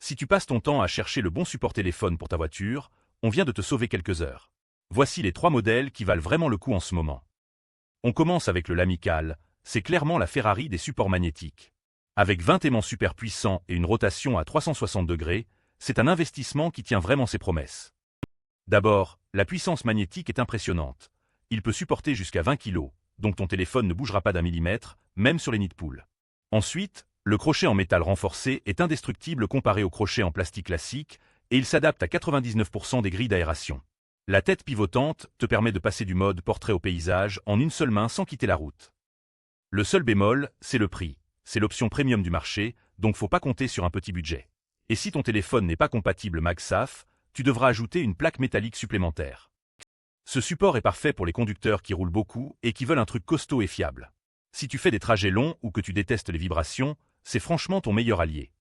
Si tu passes ton temps à chercher le bon support téléphone pour ta voiture, on vient de te sauver quelques heures. Voici les 3 modèles qui valent vraiment le coup en ce moment. On commence avec le Lamical, c'est clairement la Ferrari des supports magnétiques. Avec 20 aimants super puissants et une rotation à 360 degrés, c'est un investissement qui tient vraiment ses promesses. D'abord, la puissance magnétique est impressionnante. Il peut supporter jusqu'à 20 kg, donc ton téléphone ne bougera pas d'un millimètre, même sur les nids de poules. Ensuite, le crochet en métal renforcé est indestructible comparé au crochet en plastique classique et il s'adapte à 99% des grilles d'aération. La tête pivotante te permet de passer du mode portrait au paysage en une seule main sans quitter la route. Le seul bémol, c'est le prix. C'est l'option premium du marché, donc faut pas compter sur un petit budget. Et si ton téléphone n'est pas compatible MagSafe, tu devras ajouter une plaque métallique supplémentaire. Ce support est parfait pour les conducteurs qui roulent beaucoup et qui veulent un truc costaud et fiable. Si tu fais des trajets longs ou que tu détestes les vibrations, c'est franchement ton meilleur allié.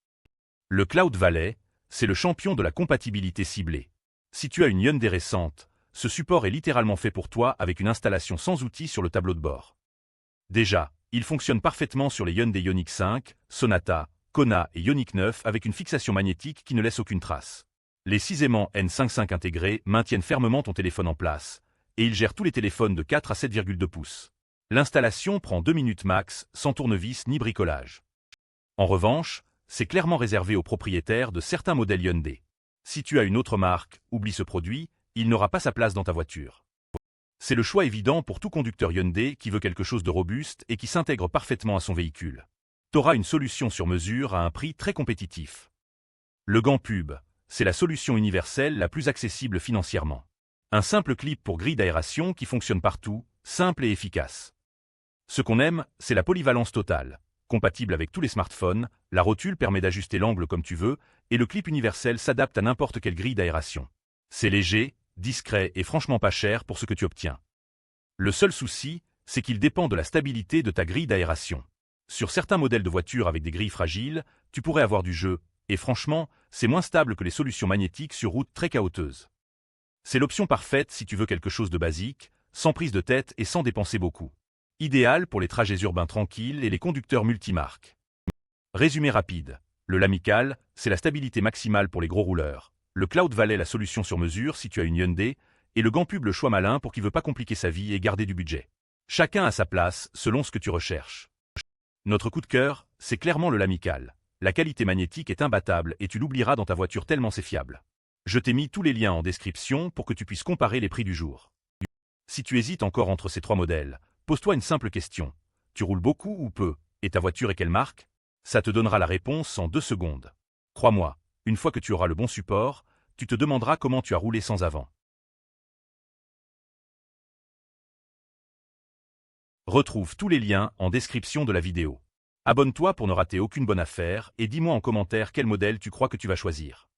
Le Cloud Valley, c'est le champion de la compatibilité ciblée. Si tu as une Hyundai récente, ce support est littéralement fait pour toi avec une installation sans outils sur le tableau de bord. Déjà, il fonctionne parfaitement sur les Hyundai Ioniq 5, Sonata, Kona et Ioniq 9 avec une fixation magnétique qui ne laisse aucune trace. Les 6 aimants N55 intégrés maintiennent fermement ton téléphone en place, et ils gèrent tous les téléphones de 4 à 7,2 pouces. L'installation prend 2 minutes max, sans tournevis ni bricolage. En revanche, c'est clairement réservé aux propriétaires de certains modèles Hyundai. Si tu as une autre marque, oublie ce produit, il n'aura pas sa place dans ta voiture. C'est le choix évident pour tout conducteur Hyundai qui veut quelque chose de robuste et qui s'intègre parfaitement à son véhicule. Tu auras une solution sur mesure à un prix très compétitif. Le gant pub, c'est la solution universelle la plus accessible financièrement. Un simple clip pour grille d'aération qui fonctionne partout, simple et efficace. Ce qu'on aime, c'est la polyvalence totale. Compatible avec tous les smartphones, la rotule permet d'ajuster l'angle comme tu veux, et le clip universel s'adapte à n'importe quelle grille d'aération. C'est léger, discret et franchement pas cher pour ce que tu obtiens. Le seul souci, c'est qu'il dépend de la stabilité de ta grille d'aération. Sur certains modèles de voitures avec des grilles fragiles, tu pourrais avoir du jeu, et franchement, c'est moins stable que les solutions magnétiques sur route très chaotiques. C'est l'option parfaite si tu veux quelque chose de basique, sans prise de tête et sans dépenser beaucoup. Idéal pour les trajets urbains tranquilles et les conducteurs multimarques. Résumé rapide. Le Lamical, c'est la stabilité maximale pour les gros rouleurs. Le Cloud Valley, la solution sur mesure si tu as une Hyundai. Et le gant pub, le choix malin pour qui veut pas compliquer sa vie et garder du budget. Chacun a sa place, selon ce que tu recherches. Notre coup de cœur, c'est clairement le Lamical. La qualité magnétique est imbattable et tu l'oublieras dans ta voiture tellement c'est fiable. Je t'ai mis tous les liens en description pour que tu puisses comparer les prix du jour. Si tu hésites encore entre ces 3 modèles, pose-toi une simple question. Tu roules beaucoup ou peu, et ta voiture est quelle marque? Ça te donnera la réponse en 2 secondes. Crois-moi, une fois que tu auras le bon support, tu te demanderas comment tu as roulé sans avant. Retrouve tous les liens en description de la vidéo. Abonne-toi pour ne rater aucune bonne affaire et dis-moi en commentaire quel modèle tu crois que tu vas choisir.